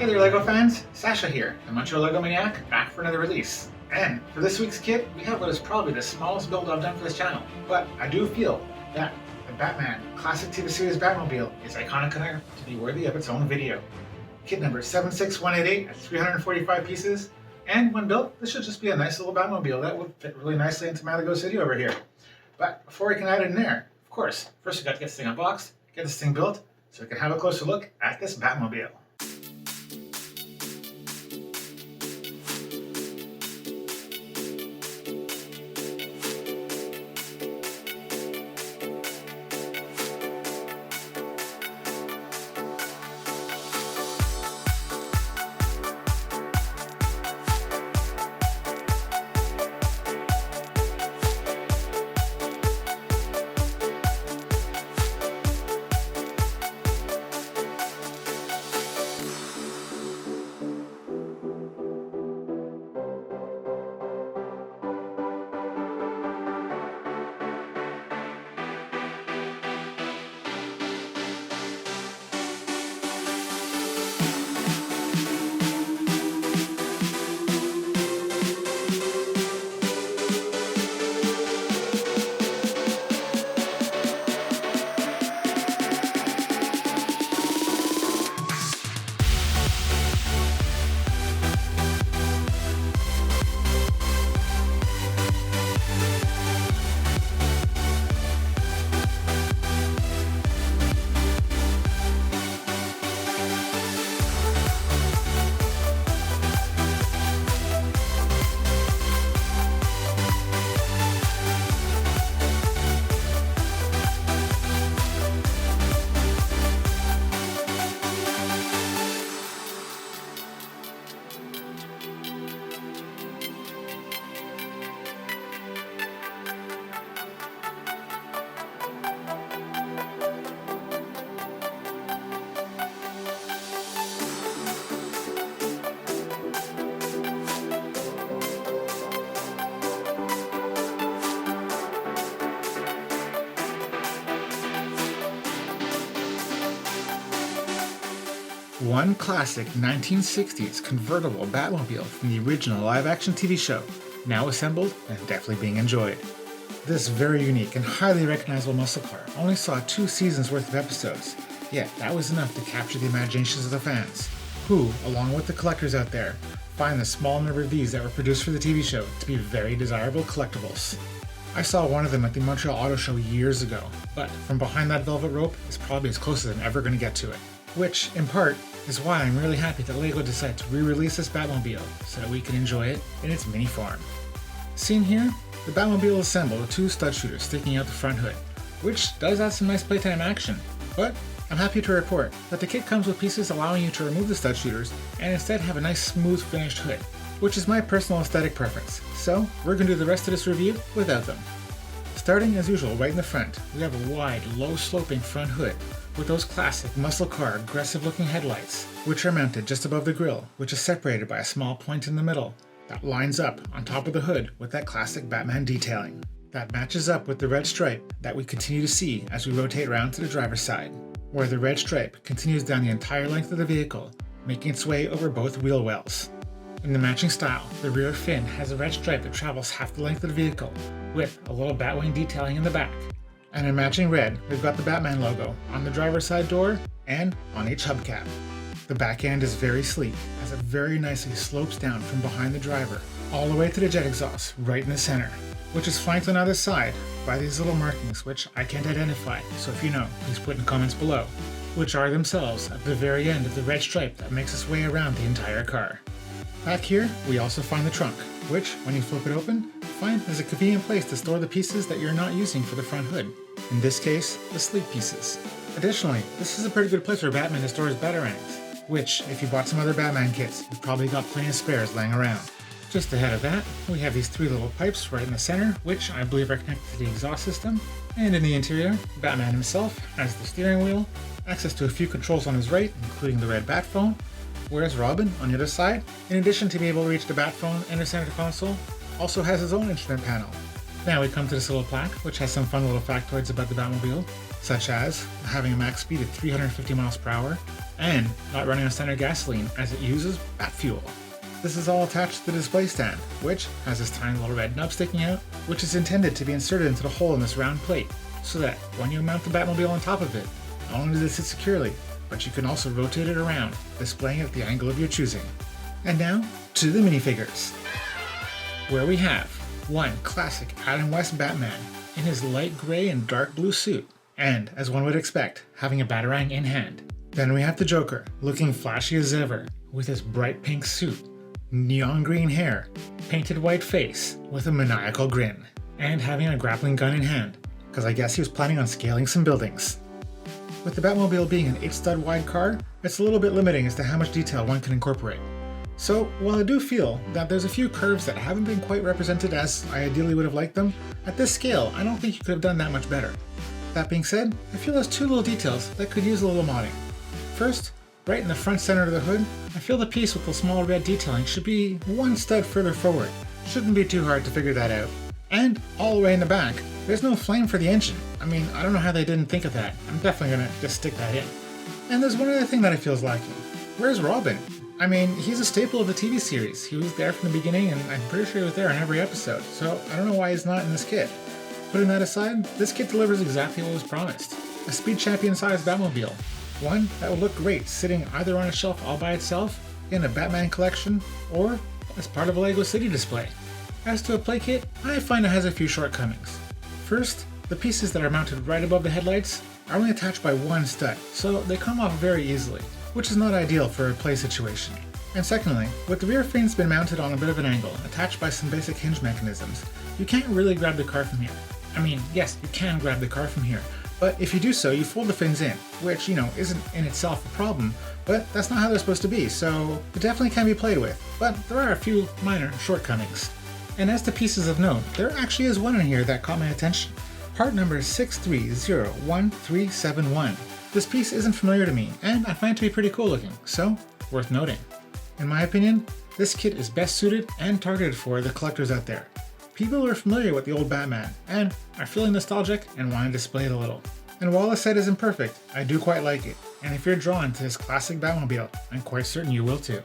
Hey there Lego fans, Sasha here, the Montreal Lego Maniac, back for another release. And for this week's kit, we have what is probably the smallest build I've done for this channel. But I do feel that the Batman Classic TV Series Batmobile is iconic enough to be worthy of its own video. Kit number 76188 at 345 pieces. And when built, this should just be a nice little Batmobile that would fit really nicely into my Lego City over here. But before we can add it in there, of course, first we got to get this thing unboxed, get this thing built, so we can have a closer look at this Batmobile. One classic 1960s convertible Batmobile from the original live-action TV show, now assembled and definitely being enjoyed. This very unique and highly recognizable muscle car only saw 2 seasons worth of episodes, yet that was enough to capture the imaginations of the fans, who, along with the collectors out there, find the small number of these that were produced for the TV show to be very desirable collectibles. I saw one of them at the Montreal Auto Show years ago, but from behind that velvet rope is probably as close as I'm ever going to get to it. Which, in part, is why I'm really happy that LEGO decided to re-release this Batmobile so that we can enjoy it in its mini form. Seen here, the Batmobile is assembled with 2 stud shooters sticking out the front hood, which does add some nice playtime action, but I'm happy to report that the kit comes with pieces allowing you to remove the stud shooters and instead have a nice smooth finished hood, which is my personal aesthetic preference, so we're going to do the rest of this review without them. Starting as usual right in the front, we have a wide, low-sloping front hood with those classic muscle car aggressive looking headlights, which are mounted just above the grille, which is separated by a small point in the middle that lines up on top of the hood with that classic Batman detailing. That matches up with the red stripe that we continue to see as we rotate around to the driver's side, where the red stripe continues down the entire length of the vehicle, making its way over both wheel wells. In the matching style, the rear fin has a red stripe that travels half the length of the vehicle, with a little Batwing detailing in the back. And in matching red, we've got the Batman logo on the driver's side door and on each hubcap. The back end is very sleek, as it very nicely slopes down from behind the driver, all the way to the jet exhaust, right in the center, which is flanked on either side by these little markings which I can't identify, so if you know, please put in comments below, which are themselves at the very end of the red stripe that makes its way around the entire car. Back here, we also find the trunk, which, when you flip it open, find is a convenient place to store the pieces that you're not using for the front hood. In this case, the sleek pieces. Additionally, this is a pretty good place for Batman to store his batarangs, which, if you bought some other Batman kits, you've probably got plenty of spares laying around. Just ahead of that, we have these 3 little pipes right in the center, which I believe are connected to the exhaust system. And in the interior, Batman himself has the steering wheel, access to a few controls on his right, including the red bat phone, whereas Robin, on the other side, in addition to being able to reach the bat phone and the center console, also has his own instrument panel, Now we come to this little plaque, which has some fun little factoids about the Batmobile, such as having a max speed of 350 miles per hour, and not running on standard gasoline as it uses bat fuel. This is all attached to the display stand, which has this tiny little red nub sticking out, which is intended to be inserted into the hole in this round plate, so that when you mount the Batmobile on top of it, not only does it sit securely, but you can also rotate it around, displaying it at the angle of your choosing. And now, to the minifigures, where we have one classic Adam West Batman in his light gray and dark blue suit, and, as one would expect, having a Batarang in hand. Then we have the Joker, looking flashy as ever, with his bright pink suit, neon green hair, painted white face, with a maniacal grin, and having a grappling gun in hand, because I guess he was planning on scaling some buildings. With the Batmobile being an 8-stud wide car, it's a little bit limiting as to how much detail one can incorporate. So, while I do feel that there's a few curves that haven't been quite represented as I ideally would have liked them, at this scale I don't think you could have done that much better. That being said, I feel there's two little details that could use a little modding. First, right in the front center of the hood, I feel the piece with the small red detailing should be one stud further forward. Shouldn't be too hard to figure that out. And all the way in the back, there's no flame for the engine. I mean, I don't know how they didn't think of that. I'm definitely gonna just stick that in. And there's one other thing that I feel is lacking. Where's Robin? I mean, he's a staple of the TV series. He was there from the beginning, and I'm pretty sure he was there in every episode, so I don't know why he's not in this kit. Putting that aside, this kit delivers exactly what was promised. A speed champion-sized Batmobile. One that would look great sitting either on a shelf all by itself, in a Batman collection, or as part of a LEGO City display. As to a play kit, I find it has a few shortcomings. First, the pieces that are mounted right above the headlights are only attached by one stud, so they come off very easily, which is not ideal for a play situation. And secondly, with the rear fins been mounted on a bit of an angle, attached by some basic hinge mechanisms, you can't really grab the car from here. I mean, yes, you can grab the car from here, but if you do so, you fold the fins in, which, isn't in itself a problem, but that's not how they're supposed to be, so it definitely can be played with, but there are a few minor shortcomings. And as to pieces of note, there actually is one in here that caught my attention. Part number 6301371. This piece isn't familiar to me, and I find it to be pretty cool looking, so worth noting. In my opinion, this kit is best suited and targeted for the collectors out there. People who are familiar with the old Batman, and are feeling nostalgic and want to display it a little. And while the set isn't perfect, I do quite like it, and if you're drawn to this classic Batmobile, I'm quite certain you will too.